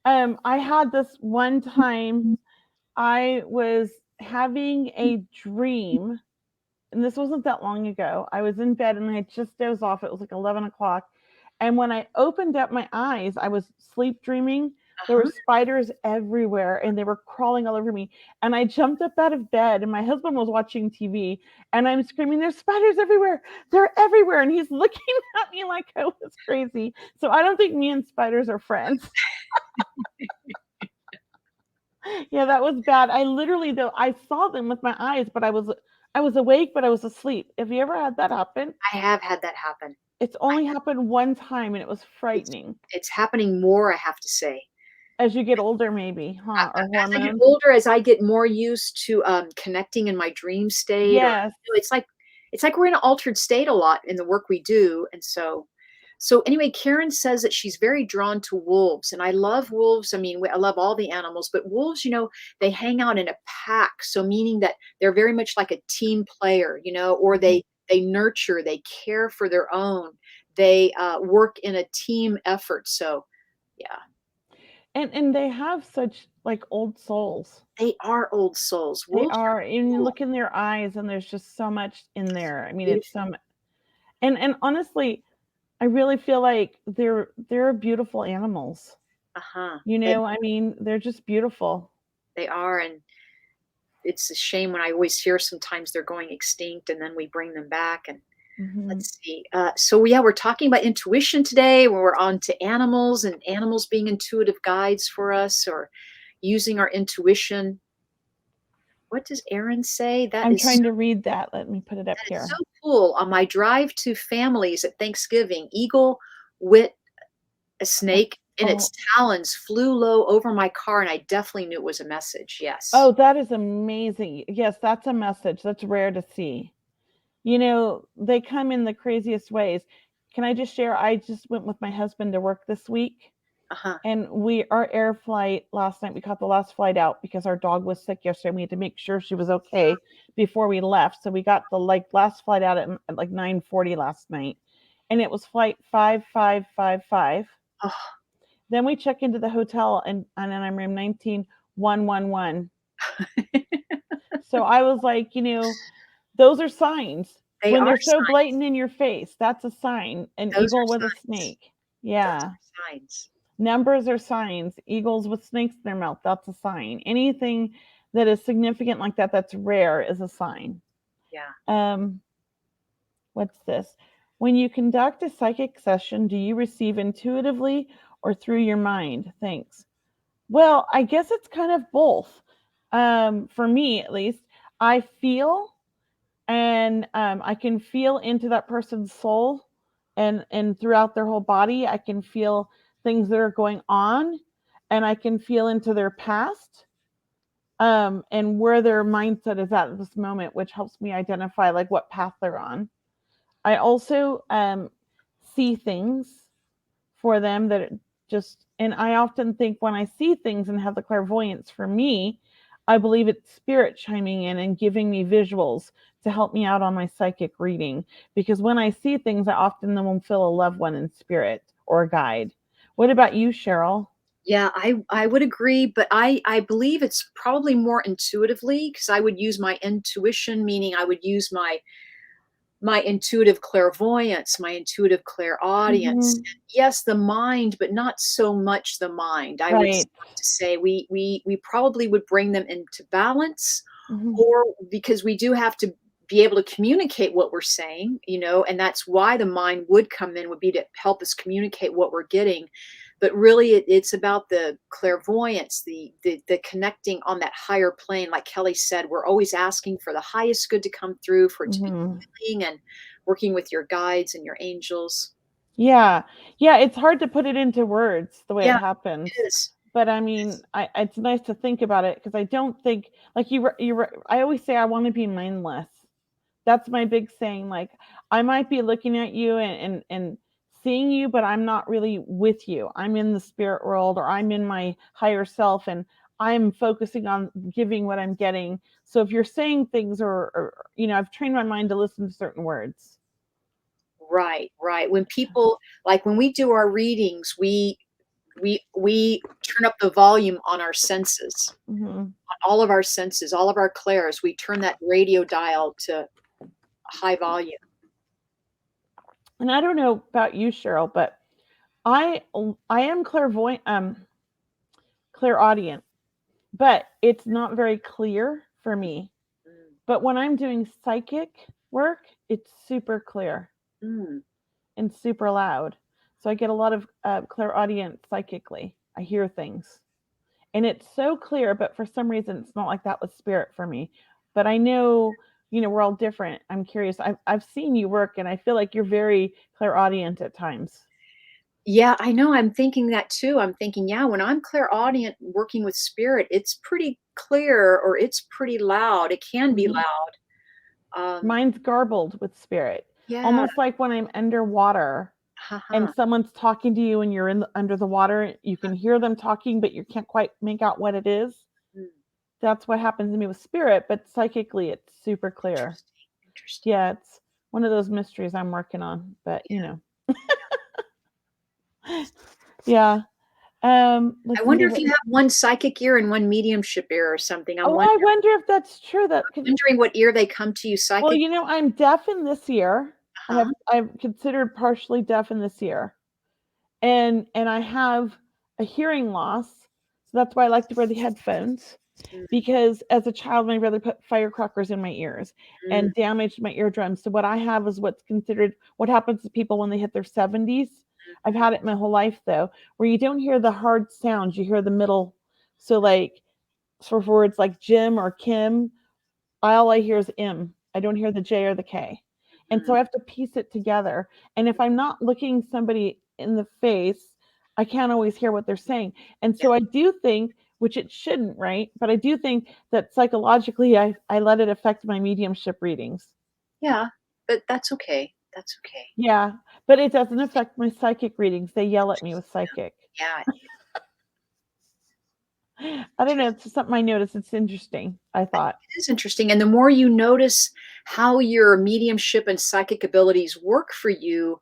I had this one time. I was having a dream, and this wasn't that long ago. I was in bed and I had just dozed off. It was like 11 o'clock. And when I opened up my eyes, I was sleep dreaming. There were Uh-huh. spiders everywhere and they were crawling all over me. And I jumped up out of bed and my husband was watching TV and I'm screaming, "There's spiders everywhere. They're everywhere." And he's looking at me like I was crazy. So I don't think me and spiders are friends. Yeah, that was bad. I literally, though, I saw them with my eyes, but I was awake, but I was asleep. Have you ever had that happen? I have had that happen. It's only happened one time, and it was frightening. It's happening more, I have to say. As you get older, maybe, huh? Or As I get hormones. older, as I get more used to connecting in my dream state, or Yes. it's like we're in an altered state a lot in the work we do. And so anyway, Karen says that she's very drawn to wolves, and I love wolves. I mean, I love all the animals, but wolves, they hang out in a pack. So meaning that they're very much like a team player, or they nurture, they care for their own, they work in a team effort. So yeah, And they have such like old souls. they are old souls. They Wolves are. And you are look in their eyes, and there's just so much in there. I mean, it's beautiful. some. And honestly, I really feel like they're beautiful animals. Uh-huh. I mean, they're just beautiful. They are, and it's a shame when I always hear sometimes they're going extinct, and then we bring them back. And Hmm. let's see. So yeah, we're talking about intuition today. We're on to animals and animals being intuitive guides for us, or using our intuition. What does Aaron say? I'm trying to read that. Let me put it up That is so here. cool. On my drive to families at Thanksgiving, eagle wit a snake in its Oh, talons flew low over my car, and I definitely knew it was a message. Yes. oh, that is amazing. Yes, that's a message. That's rare to see. They come in the craziest ways. Can I just share? I just went with my husband to work this week, Uh-huh. and our air flight last night, we caught the last flight out because our dog was sick yesterday. We had to make sure she was okay before we left. So we got the last flight out at like 9:40 last night, and it was flight 5555. Oh, Then we check into the hotel and I'm room 19111. So I was like, those are signs. they When are they're so signs. blatant in your face, that's a sign. An Those eagle are with a signs. snake. Those Yeah. are signs. Numbers are signs. Eagles with snakes in their mouth, that's a sign. Anything that is significant like that, that's rare, is a sign. Yeah. Um, what's this? When you conduct a psychic session, do you receive intuitively or through your mind? Thanks. Well, I guess it's kind of both. For me, at least, I feel and I can feel into that person's soul and throughout their whole body. I can feel things that are going on, and I can feel into their past, and where their mindset is at this moment, which helps me identify like what path they're on. I also see things for them that just, and I often think when I see things and have the clairvoyance, for me, I believe it's spirit chiming in and giving me visuals to help me out on my psychic reading, because when I see things, I often then will feel a loved one in spirit or a guide. What about you, Cheryl? Yeah, I would agree, but I believe it's probably more intuitively, because I would use my intuition, meaning I would use my intuitive clairvoyance, my intuitive clairaudience. Hmm. Yes, the mind, but not so much the mind. I would Right. have to say we probably would bring them into balance, Hmm. or because we do have to be able to communicate what we're saying, and that's why the mind would come in, would be to help us communicate what we're getting. But really it's about the clairvoyance, the connecting on that higher plane. Like Kelley said, we're always asking for the highest good to come through, for it to be Hmm. healing, and working with your guides and your angels. Yeah. Yeah. It's hard to put it into words the way it Yeah, happens. it is. But I mean, it's nice to think about it because I don't think, like I always say I want to be mindless. That's my big saying. Like, I might be looking at you and seeing you, but I'm not really with you. I'm in the spirit world, or I'm in my higher self, and I'm focusing on giving what I'm getting. So if you're saying things, or I've trained my mind to listen to certain words. Right, right. When people, like when we do our readings, we turn up the volume on our senses, Hmm. on all of our senses, all of our clairs. We turn that radio dial to high volume. And I don't know about you, Cheryl, but I I am clairaudient, but it's not very clear for me. Mm, But when I'm doing psychic work, it's super clear mm. and super loud. So I get a lot of clairaudient psychically. I hear things. And it's so clear, but for some reason, it's not like that with spirit for me. But I know, we're all different. I'm curious. I've seen you work, and I feel like you're very clairaudient at times. Yeah, I know. I'm thinking that too. I'm thinking, yeah, when I'm clairaudient working with spirit, it's pretty clear, or it's pretty loud. It can be Mhm. loud. Mine's garbled with spirit, Yeah. almost like when I'm underwater and Haha. someone's talking to you and you're under the water. You can hear them talking, but you can't quite make out what it is. Mm, That's what happens to me with spirit, but psychically, it's super clear. interesting. Interesting. Yeah, it's one of those mysteries I'm working on, but yeah. I Let's wonder see if what. you have one psychic ear and one mediumship ear or something. I'm Oh, I wonder if that's true. wondering what ear they come to you Well, psychic. I'm deaf in this ear, I've considered partially deaf in this year, and I have a hearing loss, so that's why I like to wear the headphones. Because as a child, my brother put firecrackers in my ears and damaged my eardrums. So what I have is what's considered what happens to people when they hit their 70s. I've had it my whole life though, where you don't hear the hard sounds, you hear the middle. So like for words like Jim or Kim, all I hear is M. I don't hear the J or the K. And so I have to piece it together. And if I'm not looking somebody in the face, I can't always hear what they're saying. And so I do think, which it shouldn't, right? But I do think that psychologically, I let it affect my mediumship readings. Yeah, but that's okay. That's okay. Yeah, but it doesn't affect my psychic readings. They yell at me with psychic. Yeah. I don't know. It's just something I noticed. It's interesting, I thought. It is interesting. And the more you notice how your mediumship and psychic abilities work for you,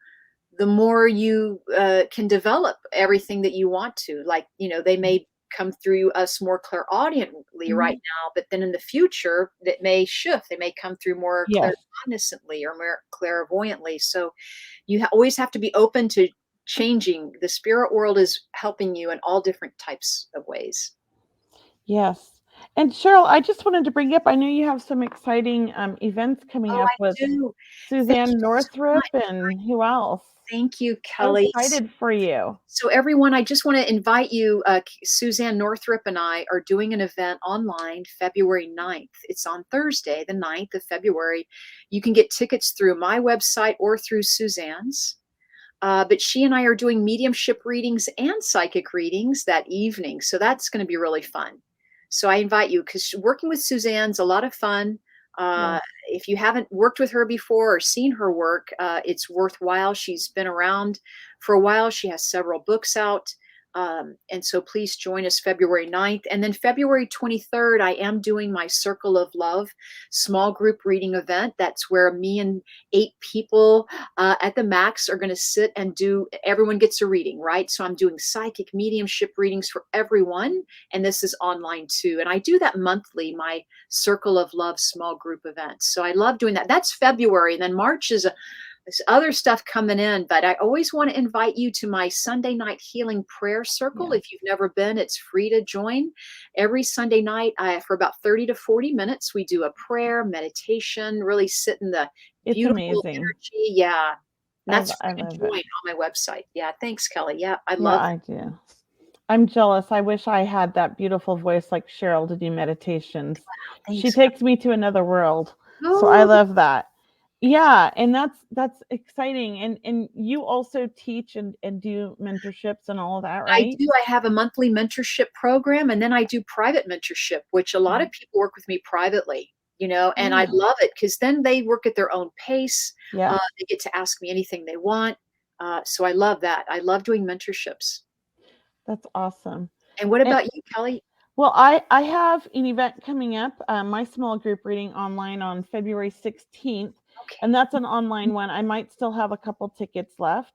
the more you can develop everything that you want to. Like, they may come through us more clairaudiently right now, but then in the future, that may shift. They may come through more claircognizantly or more clairvoyantly. So you always have to be open to changing. The spirit world is helping you in all different types of ways. Yes. And Cheryl, I just wanted to bring up, I know you have some exciting events coming up with Suzanne Northrup and who else? Thank you, Kelley. I'm excited for you. So everyone, I just want to invite you. Suzanne Northrup and I are doing an event online February 9th. It's on Thursday, the 9th of February. You can get tickets through my website or through Suzanne's. But she and I are doing mediumship readings and psychic readings that evening. So that's going to be really fun. So I invite you, because working with Suzanne's a lot of fun. If you haven't worked with her before or seen her work, it's worthwhile. She's been around for a while. She has several books out. And so please join us February 9th. And then February 23rd, I am doing my Circle of Love small group reading event. That's where me and 8 people at the max are going to sit and everyone gets a reading, right? So I'm doing psychic mediumship readings for everyone. And this is online too. And I do that monthly, my Circle of Love small group events. So I love doing that. That's February. And then March is there's other stuff coming in, but I always want to invite you to my Sunday night healing prayer circle. If you've never been, it's free to join. Every Sunday night, for about 30 to 40 minutes, we do a prayer, meditation, really sit in the beautiful energy. Yeah. That's free to join on my website. Yeah. Thanks, Kelley. Yeah. I love it. I do. I'm jealous. I wish I had that beautiful voice like Cheryl to do meditations. Wow, she takes me to another world. Oh. So I love that. Yeah, and that's exciting. And you also teach and do mentorships and all of that, right? I do. I have a monthly mentorship program, and then I do private mentorship, which a lot of people work with me privately, and I love it because then they work at their own pace. They get to ask me anything they want. So I love that. I love doing mentorships. That's awesome. And what about you, Kelley? Well, I have an event coming up, my small group reading online on February 16th. Okay. And that's an online one. I might still have a couple tickets left.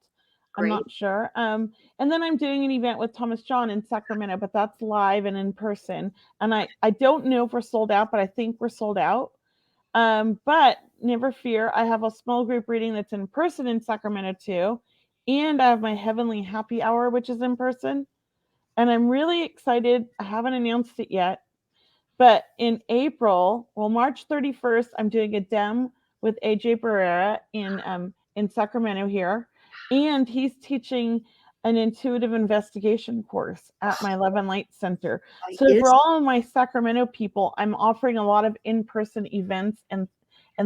Great. I'm not sure. And then I'm doing an event with Thomas John in Sacramento, but that's live and in person. And I don't know if we're sold out, but I think we're sold out. But never fear. I have a small group reading that's in person in Sacramento too. And I have my Heavenly Happy Hour, which is in person. And I'm really excited. I haven't announced it yet. But in April, March 31st, I'm doing a DEM with AJ Barrera in Sacramento here. And he's teaching an intuitive investigation course at my Love and Light Center. So for all of my Sacramento people, I'm offering a lot of in-person events and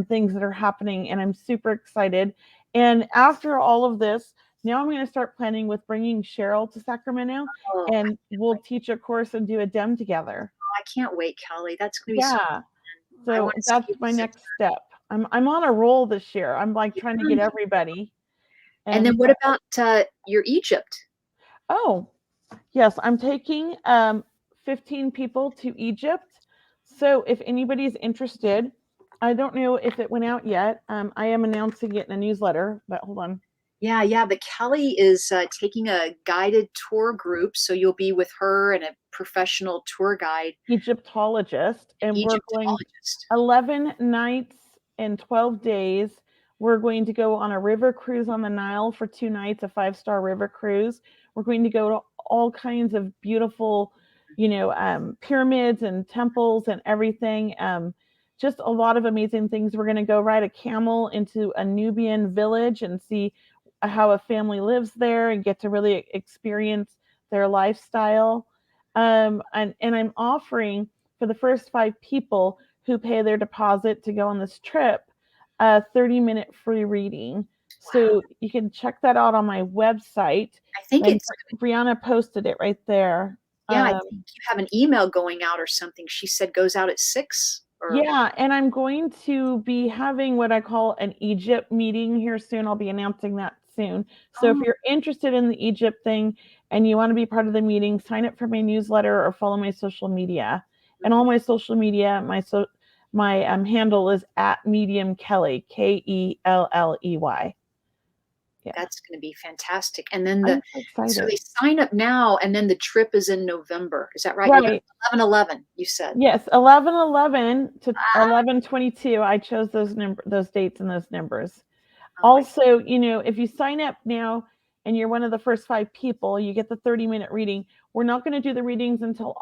things that are happening. And I'm super excited. And after all of this, now I'm going to start planning with bringing Cheryl to Sacramento, and we'll teach a course and do a DEM together. I can't wait, Kelley. That's going to be so fun. So that's my next step. I'm on a roll this year. I'm like trying to get everybody. And then what about your Egypt? Oh, yes. I'm taking 15 people to Egypt. So if anybody's interested, I don't know if it went out yet. I am announcing it in a newsletter, but hold on. Yeah. But Kelley is taking a guided tour group. So you'll be with her and a professional tour guide. Egyptologist. And we're going 11 nights and 12 days We're going to go on a river cruise on the Nile for 2 nights, a 5-star river cruise. We're going to go to all kinds of beautiful, pyramids and temples and everything. Just a lot of amazing things. We're going to go ride a camel into a Nubian village and see how a family lives there and get to really experience their lifestyle. And I'm offering for the first 5 people who pay their deposit to go on this trip a 30-minute free reading. So you can check that out on my website. I think And it's Brianna posted it right there. yeah. I think you have an email going out or something. She said goes out at 6. Yeah, and I'm going to be having what I call an Egypt meeting here soon. I'll be announcing that soon. So if you're interested in the Egypt thing and you want to be part of the meeting, sign up for my newsletter or follow my social media. And all my social media, my handle is at Medium Kelley, Kelley. Yeah. That's going to be fantastic. And then so they sign up now, and then the trip is in November. Is that right? Right. 11/11, you said. Yes, 11/11 to 11/22. I chose those dates and those numbers. Also, if you sign up now and you're one of the first 5 people, you get the 30-minute reading. We're not going to do the readings until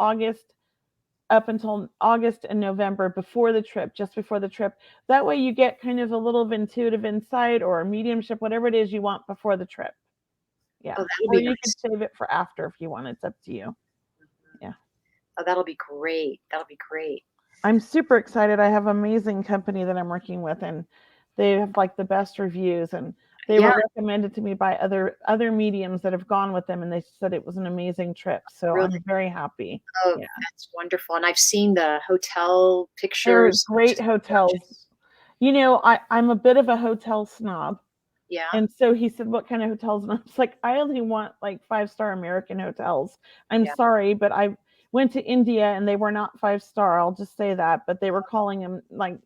up until August and November just before the trip. That way you get kind of a little of intuitive insight or mediumship, whatever it is you want before the trip. Yeah. Or you can save it for after if you want. It's up to you. Yeah. Oh, that'll be great. That'll be great. I'm super excited. I have an amazing company that I'm working with, and they have like the best reviews, and they were recommended to me by other mediums that have gone with them, and they said it was an amazing trip. So really? I'm very happy. Oh, yeah. That's wonderful. And I've seen the hotel pictures. They're great hotels. I'm a bit of a hotel snob. Yeah. And so he said, what kind of hotels? And I was like, I only want like 5-star American hotels. I'm sorry, but I went to India and they were not 5-star. I'll just say that, but they were calling them like,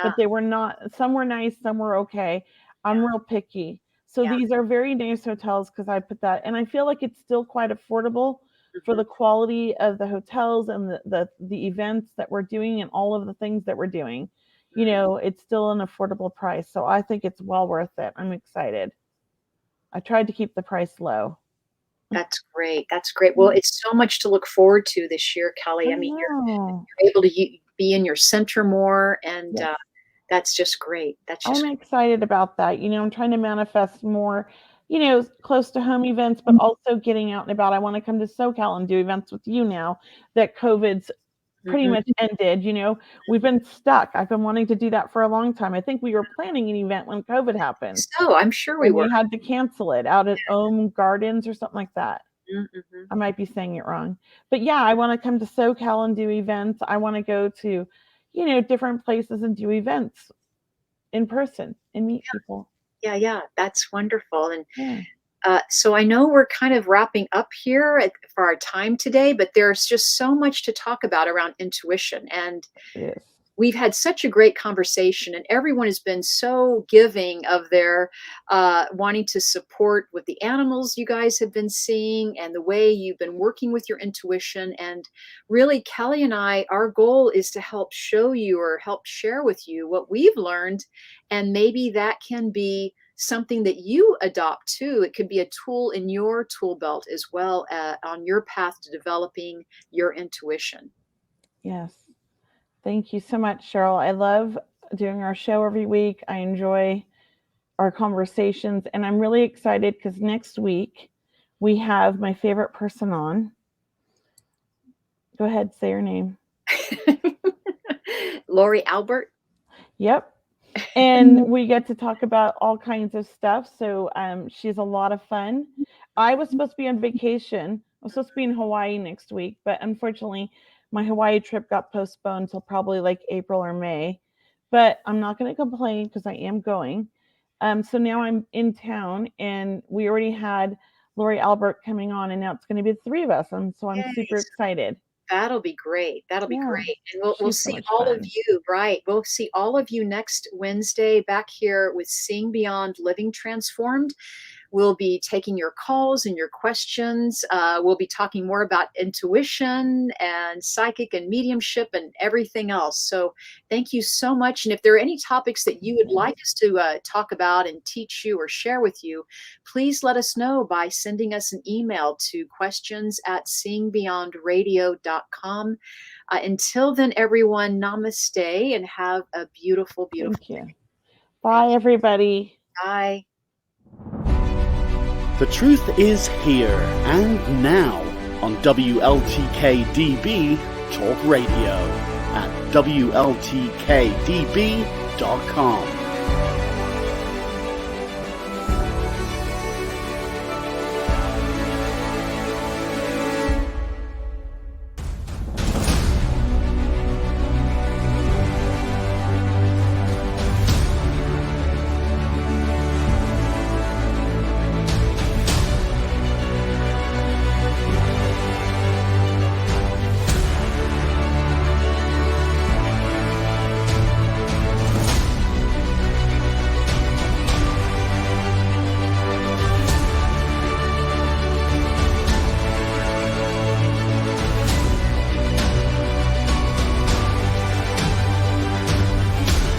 but they were not, some were nice, some were okay. I'm real picky. So these are very nice hotels because I put that, and I feel like it's still quite affordable for the quality of the hotels and the events that we're doing and all of the things that we're doing. It's still an affordable price. So I think it's well worth it. I'm excited. I tried to keep the price low. That's great. That's great. Well, it's so much to look forward to this year, Kelley. I mean, you're able to be in your center more, and that's just great. I'm excited about that. I'm trying to manifest more, close to home events, but also getting out and about. I want to come to SoCal and do events with you now that COVID's pretty much ended. We've been stuck. I've been wanting to do that for a long time. I think we were planning an event when COVID happened. So I'm sure we had to cancel it out at Ohm Gardens or something like that. I might be saying it wrong, but yeah, I want to come to SoCal and do events. I want to go to, different places and do events in person and meet people. Yeah. That's wonderful. And so I know we're kind of wrapping up here for our time today, but there's just so much to talk about around intuition. And we've had such a great conversation, and everyone has been so giving of their wanting to support with the animals you guys have been seeing and the way you've been working with your intuition. And really, Kelley and I, our goal is to help show you or help share with you what we've learned. And maybe that can be something that you adopt too. It could be a tool in your tool belt as well on your path to developing your intuition. Yes. Thank you so much, Cheryl. I love doing our show every week. I enjoy our conversations, and I'm really excited because next week we have my favorite person on. Go ahead, say her name. Lori Albert. Yep. And we get to talk about all kinds of stuff. So she's a lot of fun. I was supposed to be on vacation. I was supposed to be in Hawaii next week, but unfortunately, my Hawaii trip got postponed until probably like April or May. But I'm not going to complain because I am going. So now I'm in town, and we already had Lori Albert coming on, and now it's going to be the 3 of us. And so I'm super excited. That'll be great. That'll be great. And we'll see all of you, right? We'll see all of you next Wednesday back here with Seeing Beyond Living Transformed. We'll be taking your calls and your questions. We'll be talking more about intuition and psychic and mediumship and everything else. So thank you so much. And if there are any topics that you would like us to talk about and teach you or share with you, please let us know by sending us an email to questions@seeingbeyondradio.com. Until then, everyone, namaste and have a beautiful, beautiful Thank you. day. Bye, everybody. Bye. The truth is here and now on WLTK-DB Talk Radio at WLTKDB.com.